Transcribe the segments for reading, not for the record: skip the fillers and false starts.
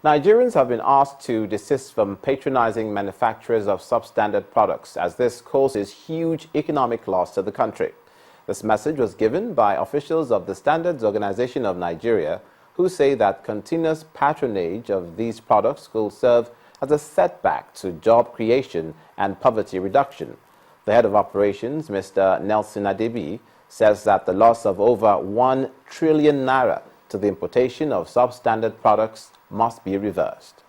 Nigerians have been asked to desist from patronizing manufacturers of substandard products, as this causes huge economic loss to the country. This message was given by officials of the Standards Organization of Nigeria, who say that continuous patronage of these products will serve as a setback to job creation and poverty reduction. The head of operations, Mr. Nelson Adebi, says that the loss of over 1 trillion naira to the importation of substandard products must be reversed.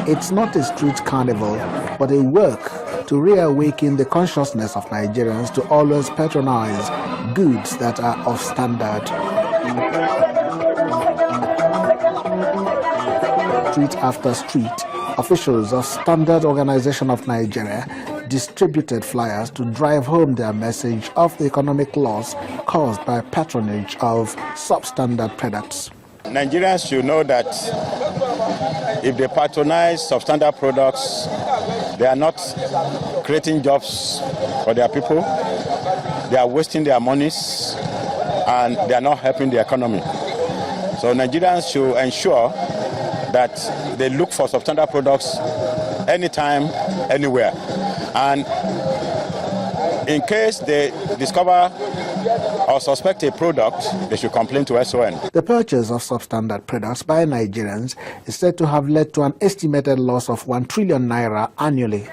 It's not a street carnival, but a work to reawaken the consciousness of Nigerians to always patronize goods that are of standard. Street after street, officials of Standard Organization of Nigeria distributed flyers to drive home their message of the economic loss caused by patronage of substandard products. Nigerians should know that if they patronize substandard products, they are not creating jobs for their people, they are wasting their monies, and they are not helping the economy. So Nigerians should ensure that they look for substandard products anytime, anywhere. And in case they discover or suspect a product, they should complain to SON. The purchase of substandard products by Nigerians is said to have led to an estimated loss of 1 trillion naira annually.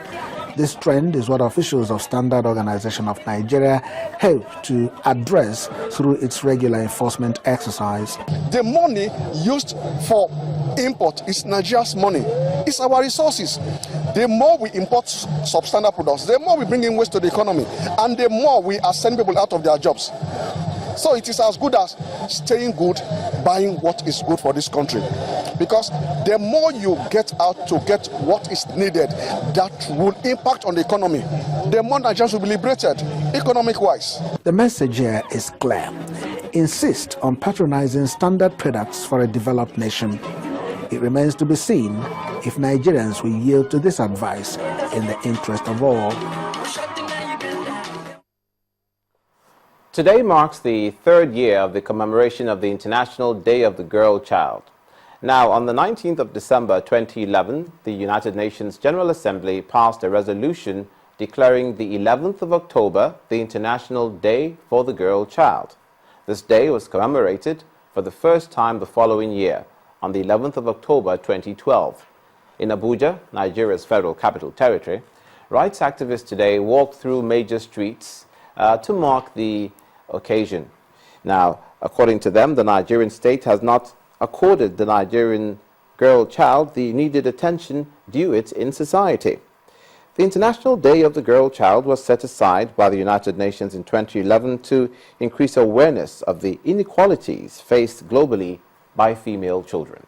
This trend is what officials of Standard Organization of Nigeria hope to address through its regular enforcement exercise. The money used for import is Nigeria's money. It's our resources. The more we import substandard products, the more we bring in waste to the economy, and the more we are sending people out of their jobs. So it is as good as staying good, buying what is good for this country. Because the more you get out to get what is needed, that will impact on the economy. The more Nigerians will be liberated, economic-wise. The message here is clear. Insist on patronizing standard products for a developed nation. It remains to be seen if Nigerians will yield to this advice in the interest of all. Today marks the 3rd year of the commemoration of the International Day of the Girl Child. Now, on the 19th of December 2011, the United Nations General Assembly passed a resolution declaring the 11th of October the International Day for the Girl Child. This day was commemorated for the first time the following year, on the 11th of October 2012. In Abuja, Nigeria's federal capital territory, rights activists today walked through major streets to mark the occasion. Now, according to them, the Nigerian state has not accorded the Nigerian girl child the needed attention due it in society. The International Day of the Girl Child was set aside by the United Nations in 2011 to increase awareness of the inequalities faced globally by female children.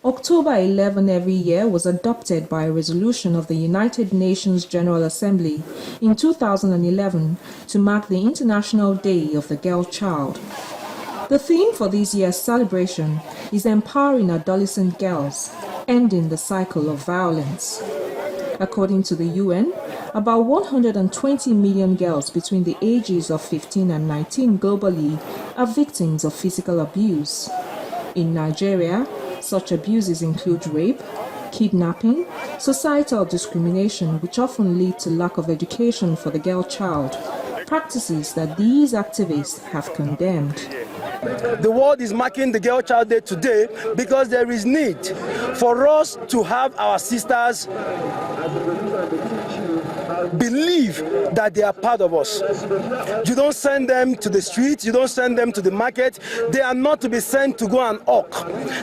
October 11 every year was adopted by a resolution of the United Nations General Assembly in 2011 to mark the International Day of the Girl Child. The theme for this year's celebration is empowering adolescent girls, ending the cycle of violence. According to the UN, about 120 million girls between the ages of 15 and 19 globally are victims of physical abuse. In Nigeria, such abuses include rape, kidnapping, societal discrimination, which often lead to lack of education for the girl child, practices that these activists have condemned. The world is marking the Girl Child Day today because there is need for us to have our sisters believe that they are part of us. You don't send them to the streets, you don't send them to the market. They are not to be sent to go and hawk.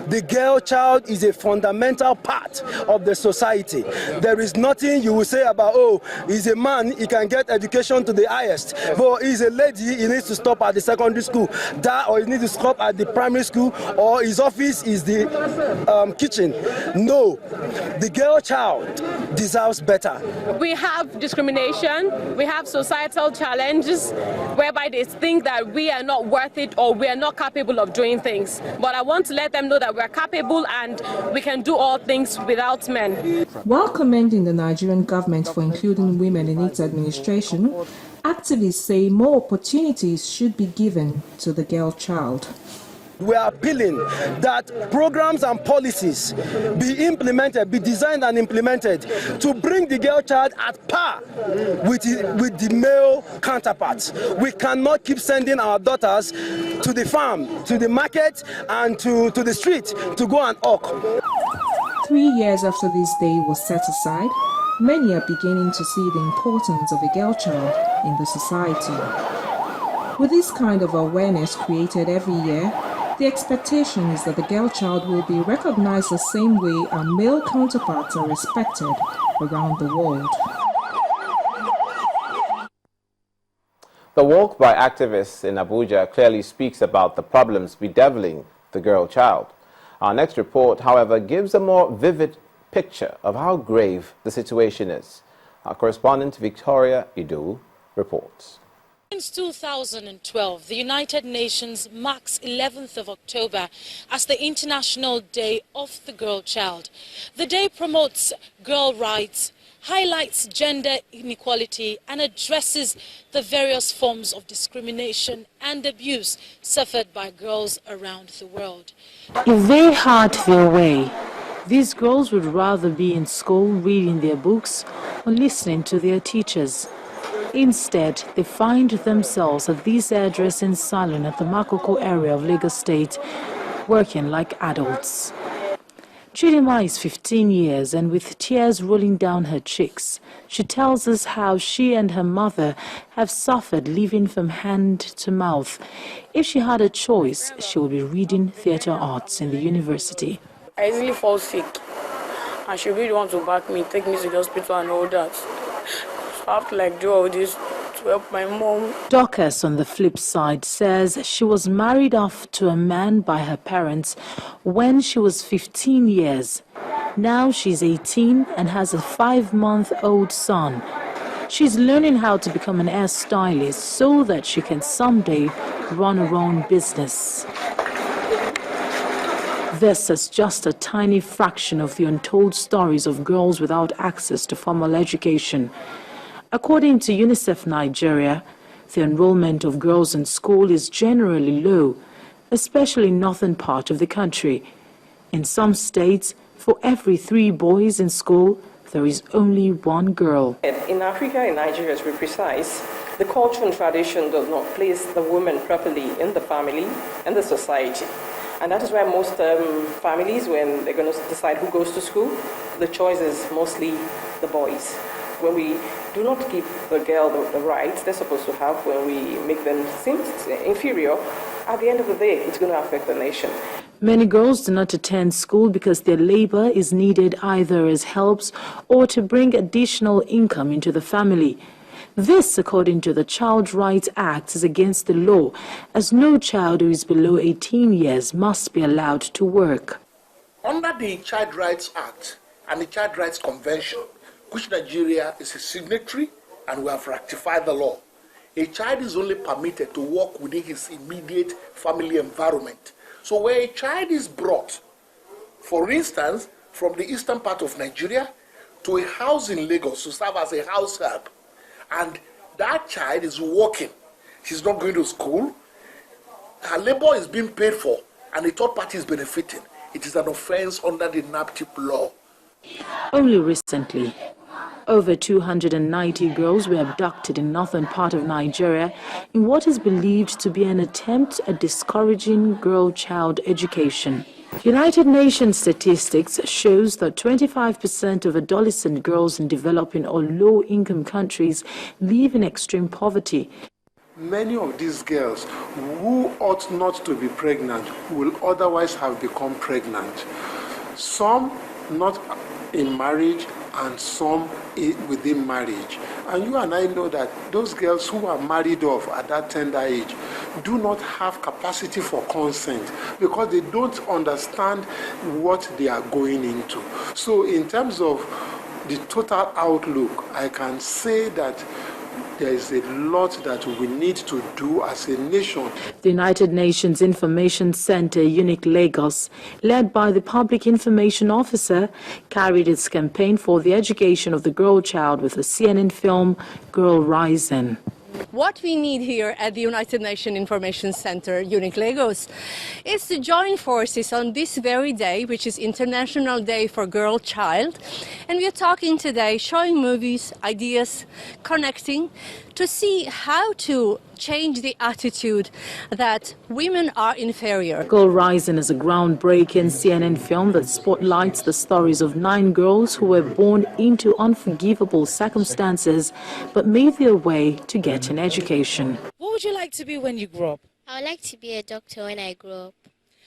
The girl child is a fundamental part of the society. There is nothing you will say about, oh, he's a man, he can get education to the highest, but he's a lady, he needs to stop at the secondary school, that, or he needs to stop at the primary school, or his office is the kitchen. No, the girl child deserves better. We have discrimination, we have societal challenges whereby they think that we are not worth it or we are not capable of doing things. But I want to let them know that we are capable and we can do all things without men. While commending the Nigerian government for including women in its administration, Activists say more opportunities should be given to the girl child. We are appealing that programs and policies be implemented, be designed and implemented to bring the girl child at par with the male counterparts. We cannot keep sending our daughters to the farm, to the market, and to the street to go and hawk. 3 years after this day was set aside, many are beginning to see the importance of a girl child in the society. With this kind of awareness created every year, the expectation is that the girl child will be recognized the same way our male counterparts are respected around the world. The walk by activists in Abuja clearly speaks about the problems bedeviling the girl child. Our next report, however, gives a more vivid picture of how grave the situation is. Our correspondent Victoria Idu reports. Since 2012, the United Nations marks 11th of October as the International Day of the Girl Child. The day promotes girl rights, highlights gender inequality, and addresses the various forms of discrimination and abuse suffered by girls around the world. If they had their way, these girls would rather be in school reading their books or listening to their teachers. Instead, they find themselves at this hairdressing salon at the Makoko area of Lagos State, working like adults. Chidima is 15 years, and with tears rolling down her cheeks, she tells us how she and her mother have suffered living from hand to mouth. If she had a choice, she would be reading theatre arts in the university. I easily fall sick, and she really wants to back me, take me to the hospital and all that. So I have to do all this to help my mom. Dorcas, on the flip side, says she was married off to a man by her parents when she was 15 years. Now she's 18 and has a 5-month-old son. She's learning how to become an hairstylist so that she can someday run her own business. This is just a tiny fraction of the untold stories of girls without access to formal education. According to UNICEF Nigeria, the enrollment of girls in school is generally low, especially in northern part of the country. In some states, for every 3 boys in school, there is only 1 girl. In Africa, in Nigeria to be precise, the culture and tradition does not place the woman properly in the family and the society. And that is why most families, when they're going to decide who goes to school, the choice is mostly the boys. When we do not give the girl the rights they're supposed to have, when we make them seem inferior, at the end of the day, it's going to affect the nation. Many girls do not attend school because their labor is needed either as helps or to bring additional income into the family. This, according to the Child Rights Act, is against the law, as no child who is below 18 years must be allowed to work. Under the Child Rights Act and the Child Rights Convention, which Nigeria is a signatory, and we have ratified the law, a child is only permitted to work within his immediate family environment. So where a child is brought, for instance, from the eastern part of Nigeria to a house in Lagos to serve as a house help, and that child is working, she's not going to school, her labor is being paid for, and the third party is benefiting, it is an offense under the NAPTIP law. Only recently, over 290 girls were abducted in northern part of Nigeria in what is believed to be an attempt at discouraging girl-child education. United Nations statistics shows that 25% of adolescent girls in developing or low-income countries live in extreme poverty. Many of these girls who ought not to be pregnant will otherwise have become pregnant. Some not in marriage and some within marriage. And you and I know that those girls who are married off at that tender age do not have capacity for consent because they don't understand what they are going into. So in terms of the total outlook, I can say that there is a lot that we need to do as a nation. The United Nations Information Center, UNIC Lagos, led by the Public Information Officer, carried its campaign for the education of the girl child with the CNN film Girl Rising. What we need here at the United Nations Information Center, UNIC Lagos, is to join forces on this very day, which is International Day for Girl Child. And we are talking today, showing movies, ideas, connecting, to see how to change the attitude that women are inferior. Girl Rising is a groundbreaking CNN film that spotlights the stories of 9 girls who were born into unforgivable circumstances but made their way to get an education. What would you like to be when you grow up? I would like to be a doctor when I grow up.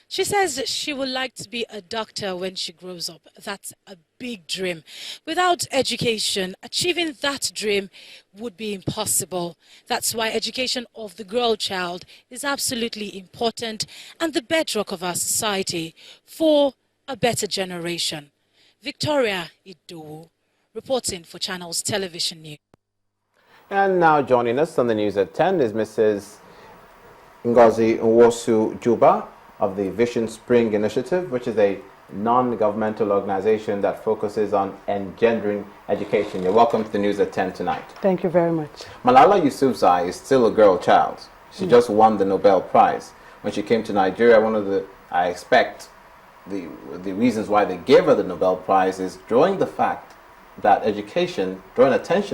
She says that she would like to be a doctor when she grows up. That's a big dream. Without education, achieving that dream would be impossible. That's why education of the girl child is absolutely important and the bedrock of our society for a better generation. Victoria Idowu, reporting for Channels Television News. And now joining us on the news at 10 is Mrs. Ngozi Nwosu-Juba of the Vision Spring Initiative, which is a non-governmental organization that focuses on engendering education. You're welcome to the news at 10 tonight. Thank you very much. Malala Yousafzai is still a girl child. She just won the Nobel Prize. When she came to Nigeria, one of the, I expect, the reasons why they gave her the Nobel Prize is drawing attention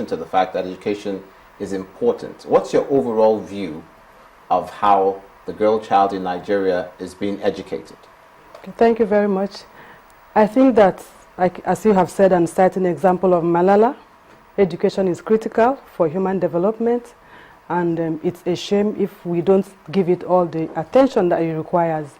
to the fact that education is important. What's your overall view of how the girl child in Nigeria is being educated? Okay, thank you very much. I think that, as you have said and cited an example of Malala, education is critical for human development, and it's a shame if we don't give it all the attention that it requires.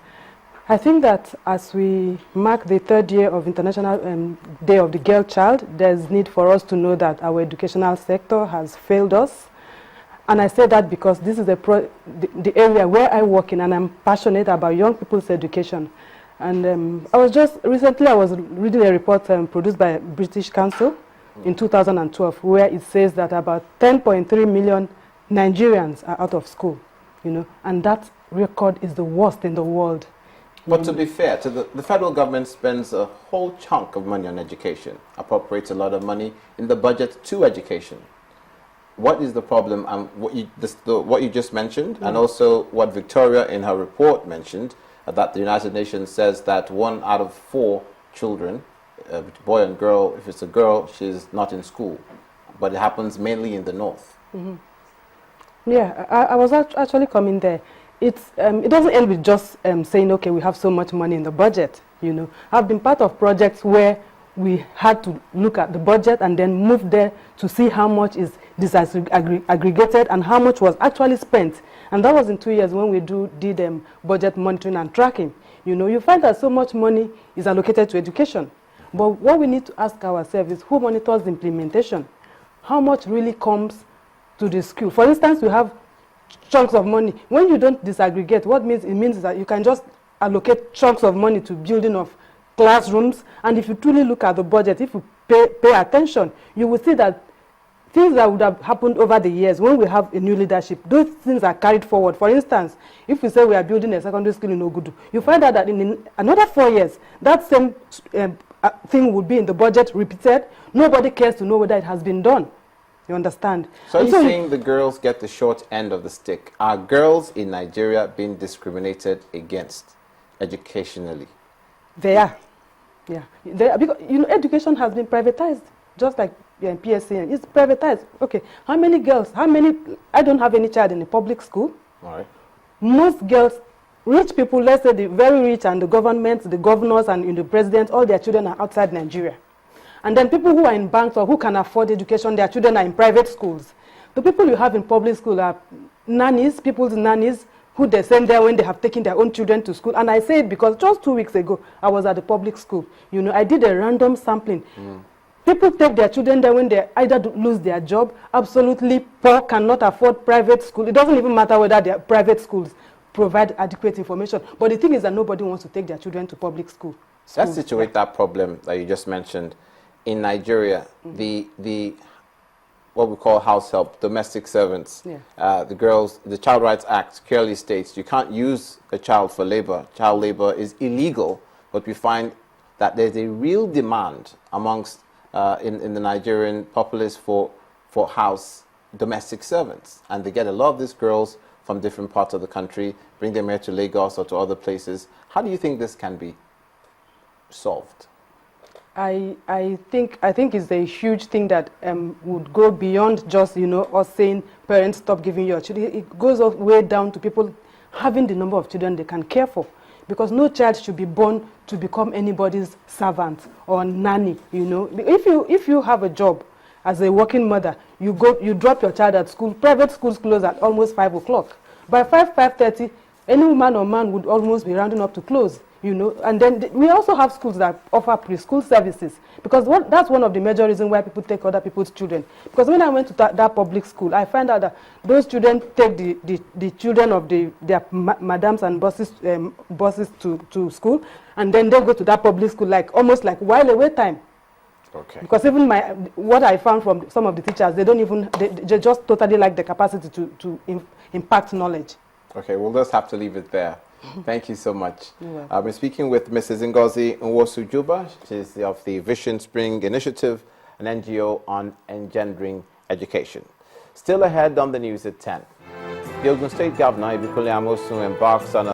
I think that as we mark the 3rd year of International Day of the Girl Child, there's need for us to know that our educational sector has failed us. And I say that because this is the area where I work in, and I'm passionate about young people's education. And I was reading a report produced by British Council in 2012, where it says that about 10.3 million Nigerians are out of school, and that record is the worst in the world. But to be fair, the federal government spends a whole chunk of money on education, appropriates a lot of money in the budget to education. What is the problem? What you just mentioned, and also what Victoria in her report mentioned, that the United Nations says that 1 out of 4 children, boy and girl, if it's a girl, she's not in school. But it happens mainly in the north. Mm-hmm. Yeah, I was actually coming there. It doesn't end with just saying, okay, we have so much money in the budget. I've been part of projects where we had to look at the budget and then move there to see how much is disaggregated and how much was actually spent. And that was in 2 years when we did budget monitoring and tracking. You find that so much money is allocated to education. But what we need to ask ourselves is who monitors the implementation? How much really comes to the school? For instance, we have chunks of money. When you don't disaggregate, it means that you can just allocate chunks of money to building of classrooms, and if you truly look at the budget, if you pay attention, you will see that things that would have happened over the years, when we have a new leadership, those things are carried forward. For instance, if we say we are building a secondary school in Ogudu, you find out that in another 4 years, that same thing would be in the budget repeated. Nobody cares to know whether it has been done. You understand? So you're saying the girls get the short end of the stick. Are girls in Nigeria being discriminated against educationally? They are. Yeah. Because, education has been privatized, just like PSC. It's privatized. Okay. How many girls? I don't have any child in a public school. All right. Most girls, rich people, let's say the very rich and the government, the governors and the president, all their children are outside Nigeria. And then people who are in banks or who can afford education, their children are in private schools. The people you have in public school are nannies, people's nannies, who they send there when they have taken their own children to school. And I say it because just 2 weeks ago, I was at the public school. I did a random sampling. People take their children there when they either lose their job, absolutely poor, cannot afford private school. It doesn't even matter whether their private schools provide adequate information. But the thing is that nobody wants to take their children to public school. Let's situate that problem that you just mentioned. In Nigeria, the what we call house help, domestic servants, the Child Rights Act clearly states you can't use a child for labor. Child labor is illegal, but we find that there's a real demand amongst in the Nigerian populace for house domestic servants, and they get a lot of these girls from different parts of the country, bring them here to Lagos or to other places. How do you think this can be solved? I think it's a huge thing that would go beyond just, you know, us saying parents stop giving your children. It goes all way down to people having the number of children they can care for, because no child should be born to become anybody's servant or nanny. You know, if you have a job as a working mother, you drop your child at school. Private schools close at almost 5 o'clock. By 5:30, any woman or man would almost be rounding up to close. You know, and then we also have schools that offer preschool services, because that's one of the major reasons why people take other people's children. Because when I went to that public school, I found out that those children take the children of their madams and bosses to school, and then they go to that public school almost like while away time. Okay. Because even what I found from some of the teachers, they just totally lack the capacity to impact knowledge. Okay, we'll just have to leave it there. Thank you so much. I've been speaking with Mrs. Ngozi Nwosu-Juba. She's of the Vision Spring Initiative, an NGO on engendering education. Still ahead on the news at 10. The Ogun State Governor, Ibikunle Amosun, embarks on a